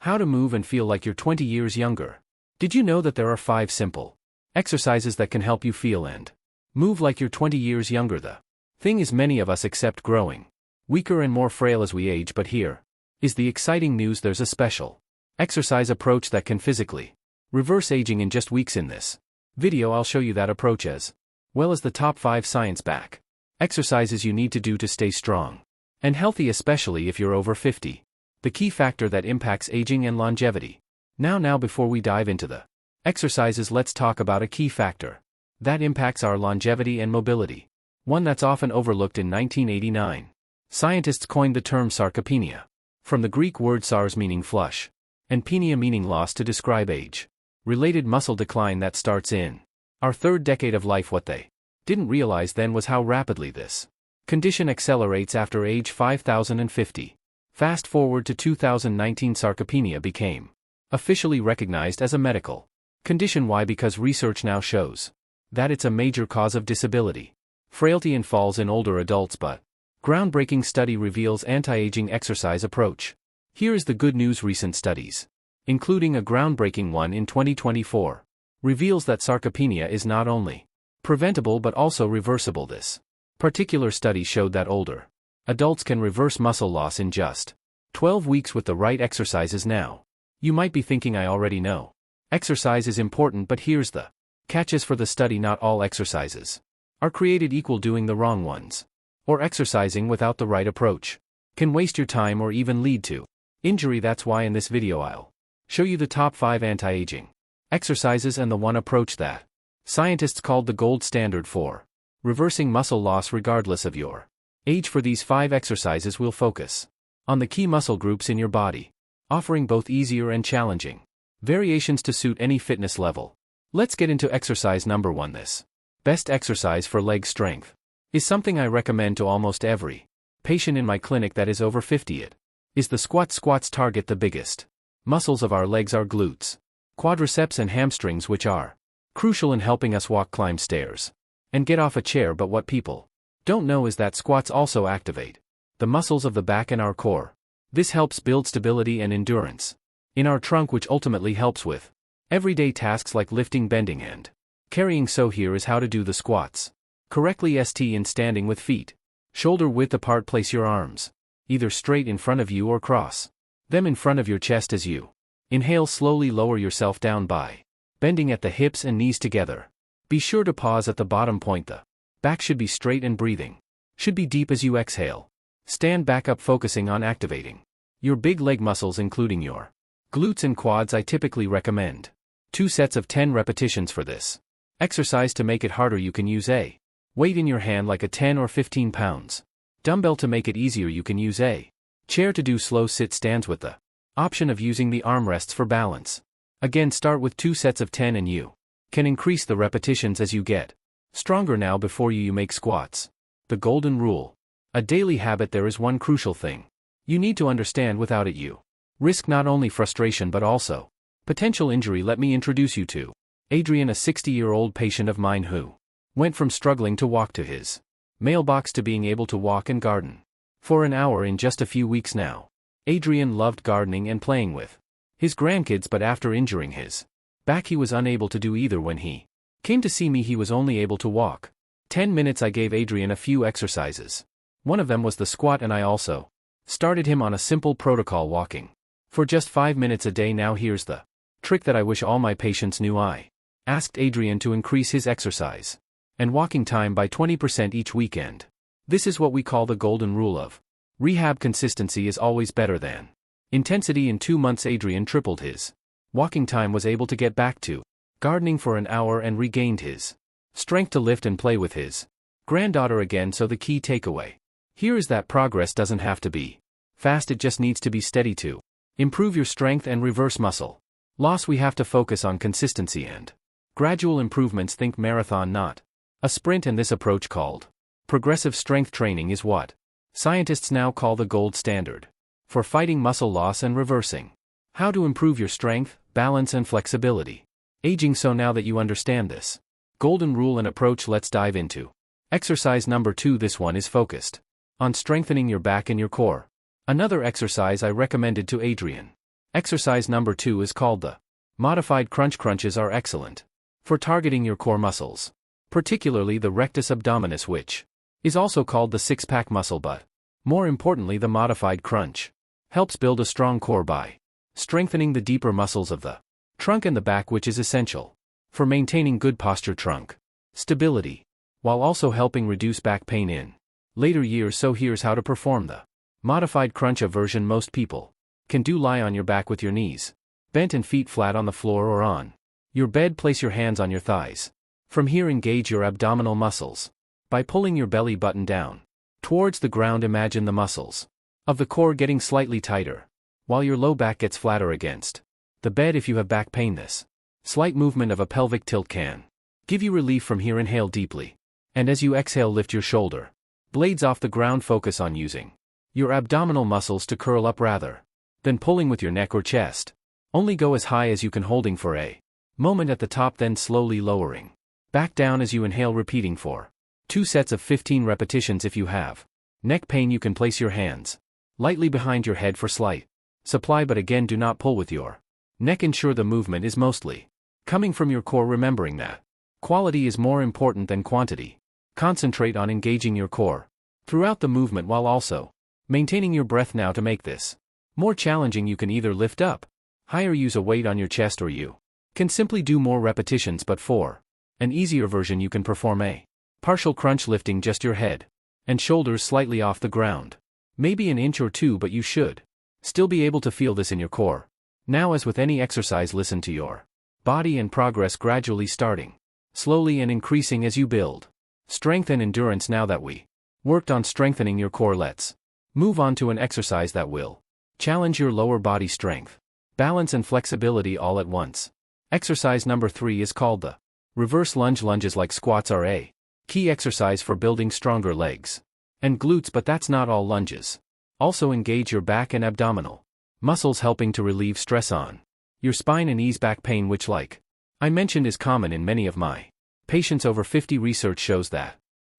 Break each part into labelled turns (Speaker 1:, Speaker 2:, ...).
Speaker 1: How to move and feel like you're 20 years younger. Did you know that there are 5 simple exercises that can help you feel and move like you're 20 years younger? The thing is, many of us accept growing weaker and more frail as we age, but here is the exciting news: there's a special exercise approach that can physically reverse aging in just weeks. In this video, I'll show you that approach as well as the top 5 science-backed exercises you need to do to stay strong and healthy, especially if you're over 50. The key factor that impacts aging and longevity. Now before we dive into the exercises, let's talk about a key factor that impacts our longevity and mobility. One that's often overlooked. In 1989, scientists coined the term sarcopenia, from the Greek word sars meaning flush, and penia meaning loss, to describe age-related muscle decline that starts in our third decade of life. What they didn't realize then was how rapidly this condition accelerates after age 5050. Fast forward to 2019, sarcopenia became officially recognized as a medical condition. Why? Because research now shows that it's a major cause of disability, frailty, and falls in older adults. But groundbreaking study reveals anti-aging exercise approach. Here is the good news: recent studies, including a groundbreaking one in 2024, reveals that sarcopenia is not only preventable but also reversible. This particular study showed that older adults can reverse muscle loss in just 12 weeks with the right exercises. Now, you might be thinking, I already know exercise is important, but here's the catches for the study: not all exercises are created equal. Doing the wrong ones or exercising without the right approach can waste your time or even lead to injury. That's why in this video I'll show you the top 5 anti-aging exercises and the one approach that scientists called the gold standard for reversing muscle loss regardless of your age. For these 5 exercises, we'll focus on the key muscle groups in your body, offering both easier and challenging variations to suit any fitness level. Let's get into exercise number 1. This best exercise for leg strength is something I recommend to almost every patient in my clinic that is over 50. It is the squat. Squats target the biggest muscles of our legs, our glutes, quadriceps, and hamstrings, which are crucial in helping us walk, climb stairs, and get off a chair. But what people don't know is that squats also activate the muscles of the back and our core. This helps build stability and endurance in our trunk, which ultimately helps with everyday tasks like lifting, bending, and carrying. So here is how to do the squats correctly. In standing with feet shoulder width apart, place your arms either straight in front of you or cross them in front of your chest. As you inhale, slowly lower yourself down by bending at the hips and knees together. Be sure to pause at the bottom point. The back should be straight and breathing should be deep as you exhale. Stand back up, focusing on activating your big leg muscles, including your glutes and quads. I typically recommend 2 sets of 10 repetitions for this exercise. To make it harder, you can use a weight in your hand, like a 10 or 15 pounds dumbbell. To make it easier, you can use a chair to do slow sit stands with the option of using the armrests for balance. Again, start with 2 sets of 10 and you can increase the repetitions as you get stronger. Now, before you make squats, the golden rule: a daily habit. There is one crucial thing you need to understand. Without it, you risk not only frustration but also potential injury. Let me introduce you to Adrian, a 60-year-old patient of mine who went from struggling to walk to his mailbox to being able to walk and garden for an hour in just a few weeks. Now, Adrian loved gardening and playing with his grandkids, but after injuring his back, he was unable to do either. When he came to see me, he was only able to walk 10 minutes. I gave Adrian a few exercises. One of them was the squat, and I also started him on a simple protocol, walking for just 5 minutes a day. Now here's the trick that I wish all my patients knew. I asked Adrian to increase his exercise and walking time by 20% each weekend. This is what we call the golden rule of rehab: consistency is always better than intensity. In 2 months, Adrian tripled his walking time, was able to get back to gardening for an hour, and regained his strength to lift and play with his granddaughter again. So the key takeaway here is that progress doesn't have to be fast, it just needs to be steady. To improve your strength and reverse muscle loss, we have to focus on consistency and gradual improvements. Think marathon, not a sprint, and this approach, called progressive strength training, is what scientists now call the gold standard for fighting muscle loss and reversing how to improve your strength, balance, and flexibility aging. So now that you understand this golden rule and approach, let's dive into exercise number 2. This one is focused on strengthening your back and your core. Another exercise I recommended to Adrian Exercise number 2 is called the modified crunch. Crunches are excellent for targeting your core muscles, particularly the rectus abdominis, which is also called the six-pack muscle, but more importantly, the modified crunch helps build a strong core by strengthening the deeper muscles of the trunk and the back, which is essential for maintaining good posture, trunk stability, while also helping reduce back pain in later years. So here's how to perform the modified crunch. A version most people can do: lie on your back with your knees bent and feet flat on the floor or on your bed. Place your hands on your thighs. From here, engage your abdominal muscles by pulling your belly button down towards the ground. Imagine the muscles of the core getting slightly tighter, while your low back gets flatter against the bed. If you have back pain, this slight movement of a pelvic tilt can give you relief. From here, inhale deeply, and as you exhale, lift your shoulder blades off the ground. Focus on using your abdominal muscles to curl up rather than pulling with your neck or chest. Only go as high as you can, holding for a moment at the top, then slowly lowering back down as you inhale, repeating for 2 sets of 15 repetitions. If you have neck pain, you can place your hands lightly behind your head for slight supply, but again, do not pull with your neck. Ensure the movement is mostly coming from your core, remembering that quality is more important than quantity. Concentrate on engaging your core throughout the movement while also maintaining your breath. Now, to make this more challenging, you can either lift up higher, use a weight on your chest, or you can simply do more repetitions. But for an easier version, you can perform a partial crunch, lifting just your head and shoulders slightly off the ground, maybe an inch or two, but you should still be able to feel this in your core. Now, as with any exercise, listen to your body and progress gradually, starting slowly and increasing as you build strength and endurance. Now that we worked on strengthening your core, let's move on to an exercise that will challenge your lower body strength, balance, and flexibility all at once. Exercise number 3 is called the reverse lunge. Lunges, like squats, are a key exercise for building stronger legs and glutes, but that's not all. Lunges also engage your back and abdominal muscles, helping to relieve stress on your spine and ease back pain, which, like I mentioned, is common in many of my patients over 50. Research shows that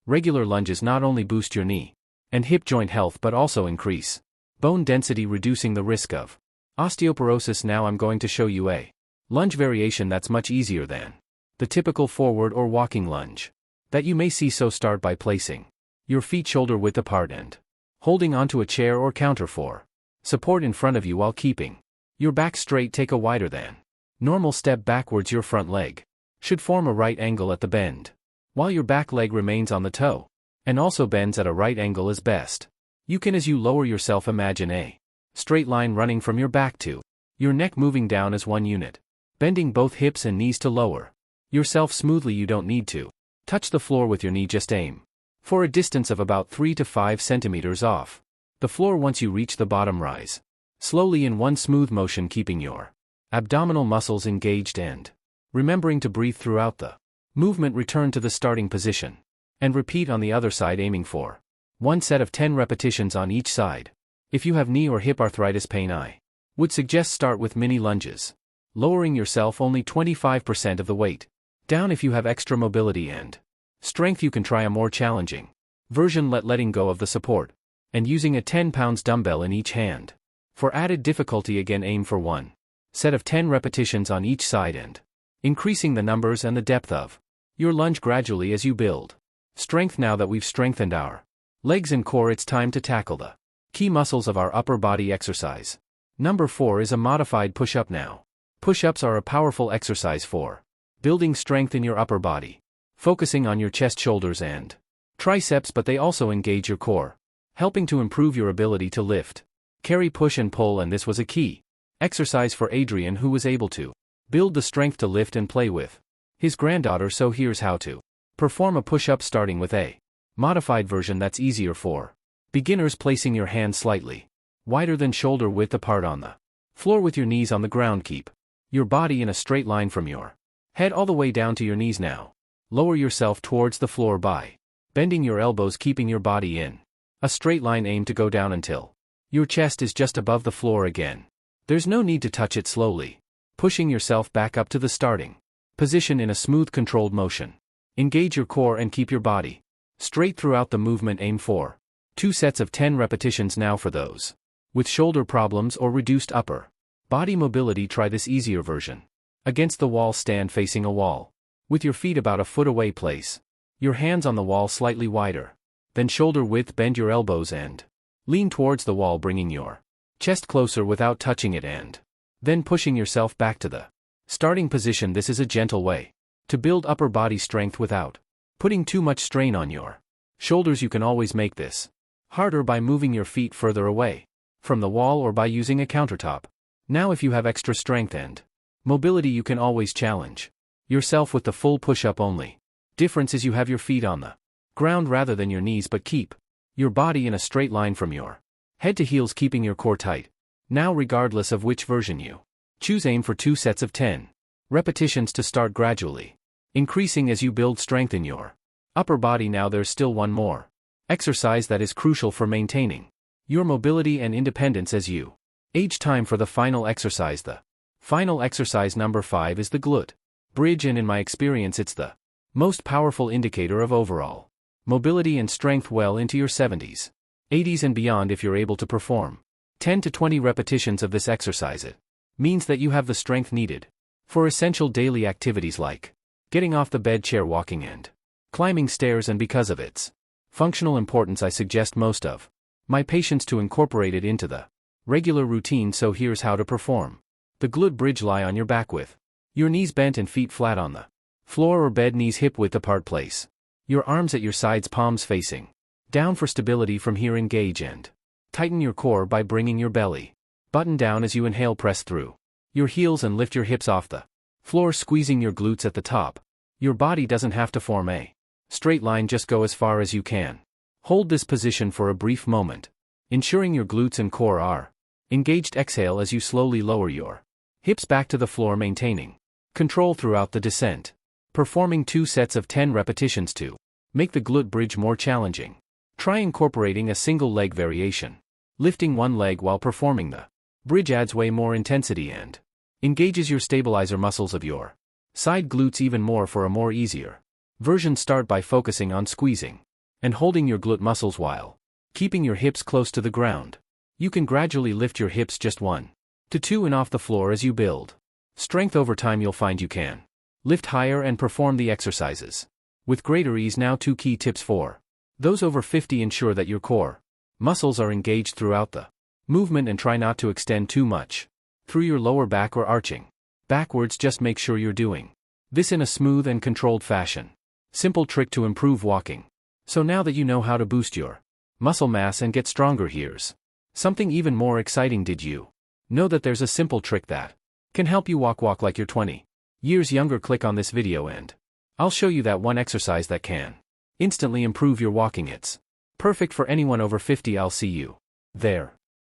Speaker 1: regular lunges not only boost your knee and hip joint health but also increase bone density, reducing the risk of osteoporosis. Now I'm going to show you a lunge variation that's much easier than the typical forward or walking lunge that you may see. So start by placing your feet shoulder width apart and holding onto a chair or counter for support in front of you while keeping your back straight. Take a wider than normal step backwards. Your front leg should form a right angle at the bend, while your back leg remains on the toe and also bends at a right angle as best you can. As you lower yourself, imagine a straight line running from your back to your neck, moving down as one unit, bending both hips and knees to lower yourself smoothly. You don't need to touch the floor with your knee, just aim for a distance of about 3 to 5 centimeters off the floor. Once you reach the bottom, rise slowly in one smooth motion, keeping your abdominal muscles engaged and remembering to breathe throughout the movement. Return to the starting position and repeat on the other side, aiming for 1 set of 10 repetitions on each side. If you have knee or hip arthritis pain, I would suggest start with mini lunges, lowering yourself only 25% of the weight down. If you have extra mobility and strength, you can try a more challenging version, letting go of the support and using a 10-pound dumbbell in each hand. For added difficulty, again aim for 1 set of 10 repetitions on each side and increasing the numbers and the depth of your lunge gradually as you build strength. Now that we've strengthened our legs and core, it's time to tackle the key muscles of our upper body. Exercise number 4 is a modified push-up. Now, push-ups are a powerful exercise for building strength in your upper body, focusing on your chest, shoulders, and triceps, but they also engage your core, helping to improve your ability to lift, carry, push, and pull. And this was a key exercise for Adrian, who was able to build the strength to lift and play with his granddaughter. So here's how to perform a push-up, starting with a modified version that's easier for beginners. Placing your hands slightly wider than shoulder width apart on the floor with your knees on the ground. Keep your body in a straight line from your head all the way down to your knees. Now, lower yourself towards the floor by bending your elbows, keeping your body in a straight line. Aim to go down until your chest is just above the floor. Again, there's no need to touch it. Slowly pushing yourself back up to the starting position in a smooth, controlled motion. Engage your core and keep your body straight throughout the movement. Aim for 2 sets of 10 repetitions. Now, for those with shoulder problems or reduced upper Body mobility. Try this easier version. Against the wall, stand facing a wall. With your feet about a foot away, place your hands on the wall slightly wider. Then shoulder width, bend your elbows and lean towards the wall, bringing your chest closer without touching it and then pushing yourself back to the starting position. This is a gentle way to build upper body strength without putting too much strain on your shoulders. You can always make this harder by moving your feet further away from the wall or by using a countertop. Now, if you have extra strength and mobility, you can always challenge yourself with the full push-up only. Difference is you have your feet on the ground rather than your knees, but keep your body in a straight line from your head to heels, keeping your core tight. Now, regardless of which version you choose, aim for 2 sets of 10 repetitions to start, gradually increasing as you build strength in your upper body. Now, there's still one more exercise that is crucial for maintaining your mobility and independence as you age. Time for the final exercise. The final exercise, number 5, is the glute bridge, and in my experience, it's the most powerful indicator of overall mobility and strength well into your 70s, 80s and beyond. If you're able to perform 10 to 20 repetitions of this exercise, it means that you have the strength needed for essential daily activities like getting off the bed, chair, walking and climbing stairs. And because of its functional importance, I suggest most of my patients to incorporate it into the regular routine. So here's how to perform the glute bridge. Lie on your back with your knees bent and feet flat on the floor or bed, knees hip width apart. Place your arms at your sides, palms facing down for stability. From here, engage and tighten your core by bringing your belly button down as you inhale. Press through your heels and lift your hips off the floor, squeezing your glutes at the top. Your body doesn't have to form a straight line, just go as far as you can. Hold this position for a brief moment, ensuring your glutes and core are engaged. Exhale as you slowly lower your hips back to the floor, maintaining control throughout the descent. Performing 2 sets of 10 repetitions to make the glute bridge more challenging. Try incorporating a single leg variation. Lifting one leg while performing the bridge adds way more intensity and engages your stabilizer muscles of your side glutes even more. For a more easier version, start by focusing on squeezing and holding your glute muscles while keeping your hips close to the ground. You can gradually lift your hips just 1 to 2 and off the floor as you build strength. Over time, you'll find you can lift higher and perform the exercises with greater ease. Now, 2 key tips for those over 50. Ensure that your core muscles are engaged throughout the movement and try not to extend too much through your lower back or arching backwards. Just make sure you're doing this in a smooth and controlled fashion. Simple trick to improve walking. So now that you know how to boost your muscle mass and get stronger, here's something even more exciting. Did you know that there's a simple trick that can help you walk like you're 20 years younger? Click on this video and I'll show you that one exercise that can instantly improve your walking. It's perfect for anyone over 50. I'll see you there.